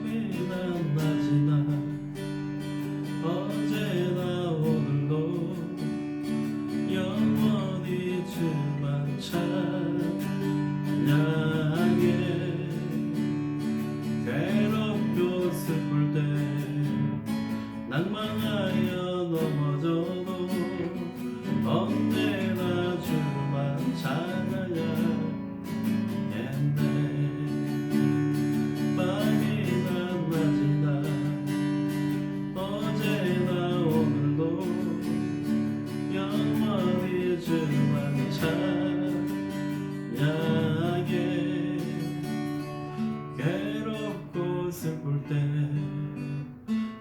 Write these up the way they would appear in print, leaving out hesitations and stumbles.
밤이나 낮이나 어제나 오늘도 영원히 주만 찬양해. 괴롭고 슬플 때 낭만하여 넘어져도 언제나 주만 찬양하겠네. 밤이나 낮이나 어제나 오늘도 영원히 주만 찬양하게. 괴롭고 슬플 때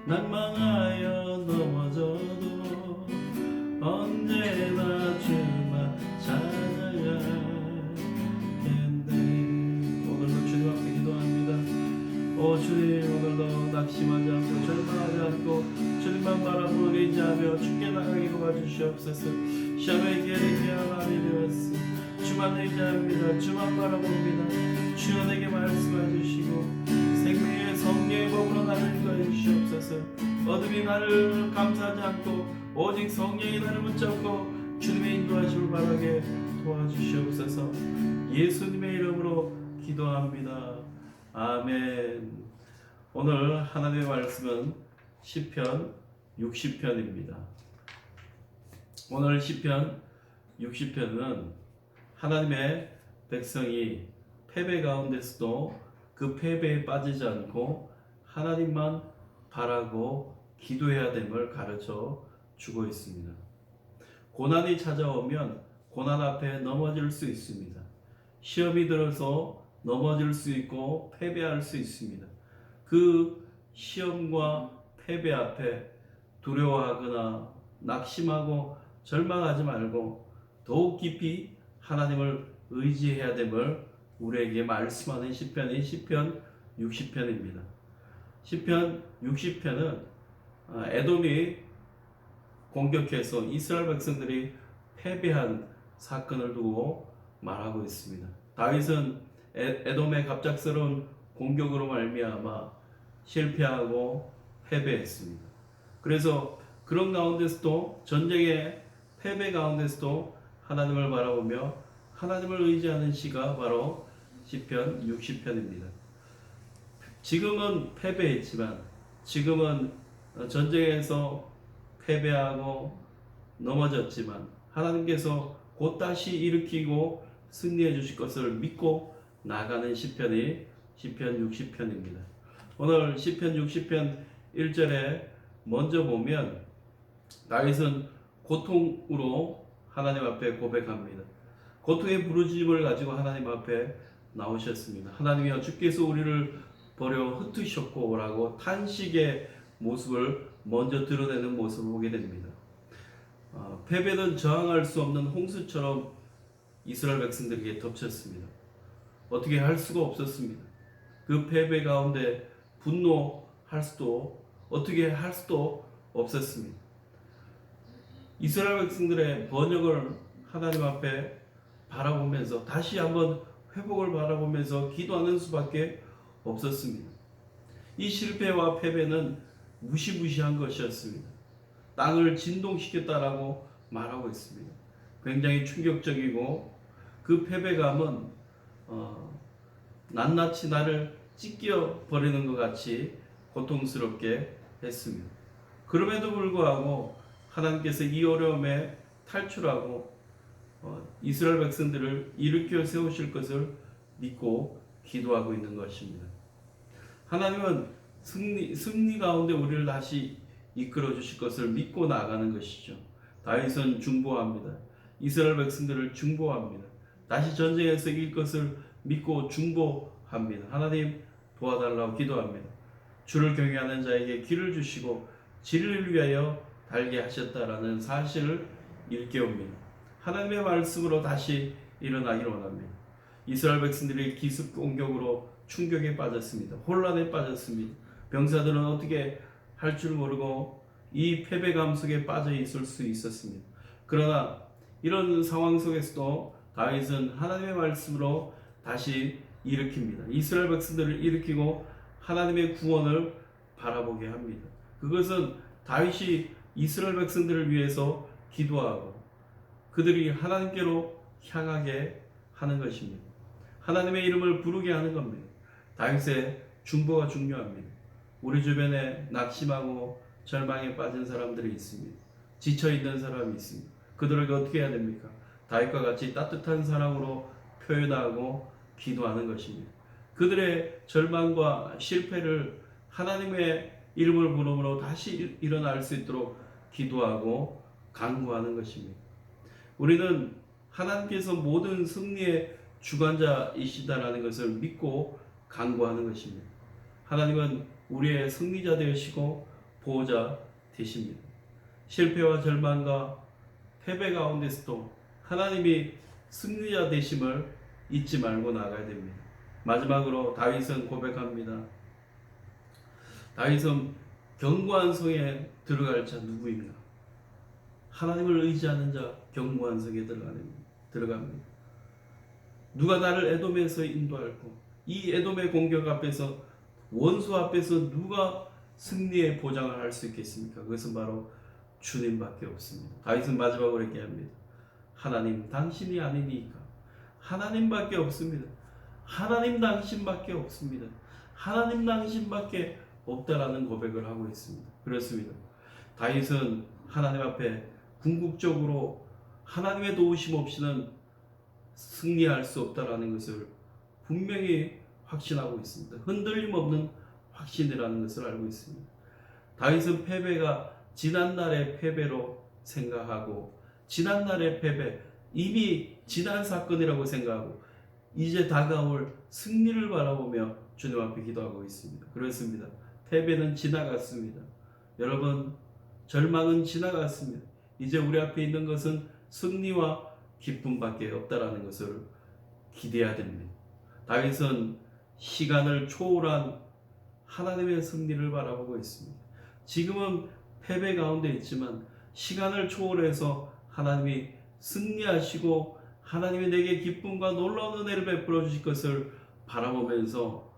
낭망하여 넘어져도 언제나 주만 찬양하겠네. 오늘도 주님 앞에 기도합니다. 오 주님, 오늘도 낙심하지 않고 절망하지 않고 주님만 바라보고 의지하며 주께 나가게 도와주시옵소서. 시험의 길이 깨어나니 되었으 주만 의지합니다. 주만 바라봅니다. 주여 내게 말씀해 주시고 생명의 성령의 법으로 나를 인도해 주시옵소서. 어둠이 나를 감싸지 않고 오직 성령이 나를 붙잡고 주님의 인도하심을 바라게 도와주시옵소서. 예수님의 이름으로 기도합니다. 아멘. 오늘 하나님의 말씀은 시편 60편입니다. 오늘 시편 60편은 하나님의 백성이 패배 가운데서도 그 패배에 빠지지 않고 하나님만 바라고 기도해야 됨을 가르쳐 주고 있습니다. 고난이 찾아오면 고난 앞에 넘어질 수 있습니다. 시험이 들어서 넘어질 수 있고 패배할 수 있습니다. 그 시험과 패배 앞에 두려워하거나 낙심하고 절망하지 말고 더욱 깊이 하나님을 의지해야 됨을 우리에게 말씀하는 시편이 시편 60편입니다. 시편 60편은 에돔이 공격해서 이스라엘 백성들이 패배한 사건을 두고 말하고 있습니다. 다윗은 에돔의 갑작스러운 공격으로 말미암아 실패하고 패배했습니다. 그래서 그런 가운데서도 전쟁의 패배 가운데서도 하나님을 바라보며 하나님을 의지하는 시가 바로 시편 60편입니다. 지금은 패배했지만, 지금은 전쟁에서 패배하고 넘어졌지만 하나님께서 곧 다시 일으키고 승리해 주실 것을 믿고 나가는 시편이 시편 60편입니다. 오늘 시편 60편 1절에 먼저 보면 다윗은 고통으로 하나님 앞에 고백합니다. 고통의 부르짖음을 가지고 하나님 앞에 나오셨습니다. 하나님이여, 주께서 우리를 버려 흩으셨고 라고 탄식의 모습을 먼저 드러내는 모습을 보게 됩니다. 패배는 저항할 수 없는 홍수처럼 이스라엘 백성들에게 덮쳤습니다. 어떻게 할 수가 없었습니다. 그 패배 가운데 분노할 수도 어떻게 할 수도 없었습니다. 이스라엘 백성들의 번역을 하나님 앞에 바라보면서 다시 한번 회복을 바라보면서 기도하는 수밖에 없었습니다. 이 실패와 패배는 무시무시한 것이었습니다. 땅을 진동시켰다라고 말하고 있습니다. 굉장히 충격적이고 그 패배감은 낱낱이 나를 찢겨 버리는 것 같이 고통스럽게 했습니다. 그럼에도 불구하고 하나님께서 이 어려움에 탈출하고 이스라엘 백성들을 일으켜 세우실 것을 믿고 기도하고 있는 것입니다. 하나님은 승리 가운데 우리를 다시 이끌어 주실 것을 믿고 나가는 것이죠. 다윗은 중보합니다. 이스라엘 백성들을 중보합니다. 다시 전쟁에서 이길 것을 믿고 중보합니다. 하나님 도와달라고 기도합니다. 주를 경외하는 자에게 길을 주시고 진리를 위하여 달게 하셨다라는 사실을 일깨웁니다. 하나님의 말씀으로 다시 일어나기를 원합니다. 이스라엘 백성들이 기습 공격으로 충격에 빠졌습니다. 혼란에 빠졌습니다. 병사들은 어떻게 할 줄 모르고 이 패배감 속에 빠져 있을 수 있었습니다. 그러나 이런 상황 속에서도 다윗은 하나님의 말씀으로 다시 일으킵니다. 이스라엘 백성들을 일으키고 하나님의 구원을 바라보게 합니다. 그것은 다윗이 이스라엘 백성들을 위해서 기도하고 그들이 하나님께로 향하게 하는 것입니다. 하나님의 이름을 부르게 하는 겁니다. 다윗의 중보가 중요합니다. 우리 주변에 낙심하고 절망에 빠진 사람들이 있습니다. 지쳐있는 사람이 있습니다. 그들에게 어떻게 해야 됩니까? 다윗과 같이 따뜻한 사랑으로 표현하고 기도하는 것입니다. 그들의 절망과 실패를 하나님의 이름을 부름으로 다시 일어날 수 있도록 기도하고 간구하는 것입니다. 우리는 하나님께서 모든 승리의 주관자이시다라는 것을 믿고 간구하는 것입니다. 하나님은 우리의 승리자 되시고 보호자 되십니다. 실패와 절망과 패배 가운데서도 하나님이 승리자 되심을 잊지 말고 나가야 됩니다. 마지막으로 다윗은 고백합니다. 다윗은 견고한 성에 들어갈 자 누구인가? 하나님을 의지하는 자 견고한 성에 들어갑니다. 누가 나를 에돔에서 인도할고, 이 에돔의 공격 앞에서, 원수 앞에서 누가 승리의 보장을 할 수 있겠습니까? 그것은 바로 주님밖에 없습니다. 다윗은 마지막으로 얘기합니다. 하나님 당신이 아니니까. 하나님밖에 없습니다. 하나님 당신밖에 없습니다. 하나님 당신밖에 없다라는 고백을 하고 있습니다. 그렇습니다. 다윗은 하나님 앞에 궁극적으로 하나님의 도우심 없이는 승리할 수 없다라는 것을 분명히 확신하고 있습니다. 흔들림 없는 확신이라는 것을 알고 있습니다. 다윗은 패배가 지난날의 패배로 생각하고, 지난날의 패배, 이미 지난 사건이라고 생각하고 이제 다가올 승리를 바라보며 주님 앞에 기도하고 있습니다. 그렇습니다. 패배는 지나갔습니다. 여러분, 절망은 지나갔습니다. 이제 우리 앞에 있는 것은 승리와 기쁨밖에 없다라는 것을 기대해야 됩니다. 다윗은 시간을 초월한 하나님의 승리를 바라보고 있습니다. 지금은 패배 가운데 있지만 시간을 초월해서 하나님이 승리하시고 하나님이 내게 기쁨과 놀라운 은혜를 베풀어 주실 것을 바라보면서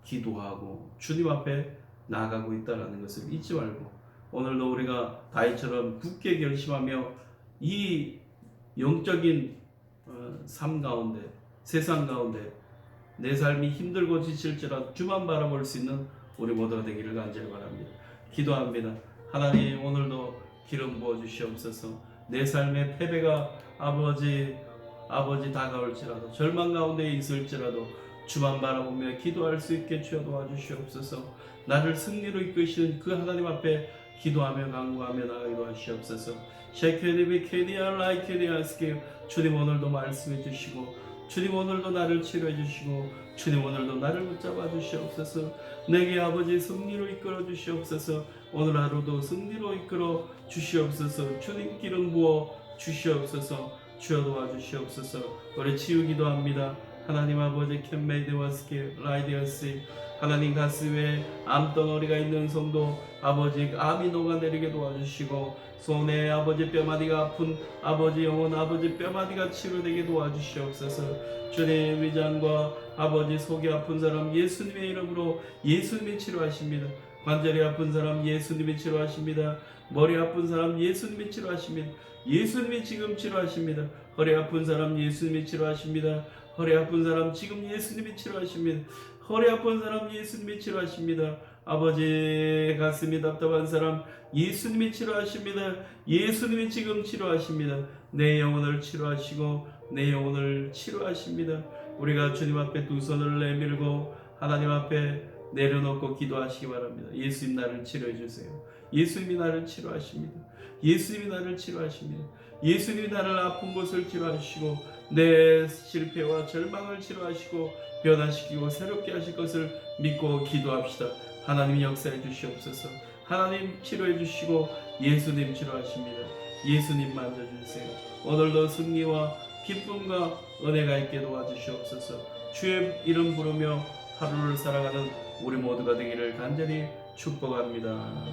기도하고 주님 앞에 나아가고 있다는 것을 잊지 말고, 오늘도 우리가 다윗처럼 굳게 결심하며 이 영적인 삶 가운데, 세상 가운데 내 삶이 힘들고 지칠지라도 주만 바라볼 수 있는 우리 모두가 되기를 간절히 바랍니다. 기도합니다. 하나님, 오늘도 기름 부어 주시옵소서. 내 삶의 패배가 아버지 다가올지라도, 절망 가운데 있을지라도 주만 바라보며 기도할 수 있게 주여 도와주시옵소서. 나를 승리로 이끄시는 그 하나님 앞에 기도하며 간구하며 나가기도 하시옵소서. 주님, 오늘도 말씀해 주시고, 주님 오늘도 나를 치료해 주시고, 주님 오늘도 나를 붙잡아 주시옵소서. 내게 아버지 승리로 이끌어 주시옵소서. 오늘 하루도 승리로 이끌어 주시옵소서. 주님 기름 부어 주시옵소서. 주여 도와주시옵소서. 우리 치유기도 합니다. 하나님 아버지, 캔메이드와스키 라이디어스, 하나님 가슴에 암덩어리가 있는 성도 아버지, 암이 녹아내리게 도와주시고, 손에 아버지 뼈마디가 아픈 아버지 영혼 아버지 뼈마디가 치료되게 도와주시옵소서. 주님, 위장과 아버지 속이 아픈 사람 예수님의 이름으로 예수님이 치료하십니다. 관절이 아픈 사람 예수님이 치료하십니다. 머리 아픈 사람 예수님이 치료하십니다. 예수님이 지금 치료하십니다. 허리 아픈 사람 예수님이 치료하십니다. 허리 아픈 사람 지금 예수님이 치료하십니다. 허리 아픈 사람 예수님이 치료하십니다. 아버지, 가슴이 답답한 사람 예수님이 치료하십니다. 예수님이 지금 치료하십니다. 내 영혼을 치료하시고 내 영혼을 치료하십니다. 우리가 주님 앞에 두 손을 내밀고 하나님 앞에 내려놓고 기도하시기 바랍니다. 예수님, 나를 치료해 주세요. 예수님이 나를 치료하십니다. 예수님이 나를 치료하십니다. 예수님이 나를 아픈 곳을 치료하시고 내 실패와 절망을 치료하시고 변화시키고 새롭게 하실 것을 믿고 기도합시다. 하나님 역사해 주시옵소서. 하나님 치료해 주시고 예수님 치료하십니다. 예수님 만져주세요. 오늘도 승리와 기쁨과 은혜가 있게 도와주시옵소서. 주의 이름 부르며 하루를 살아가는 우리 모두가 되기를 간절히 축복합니다.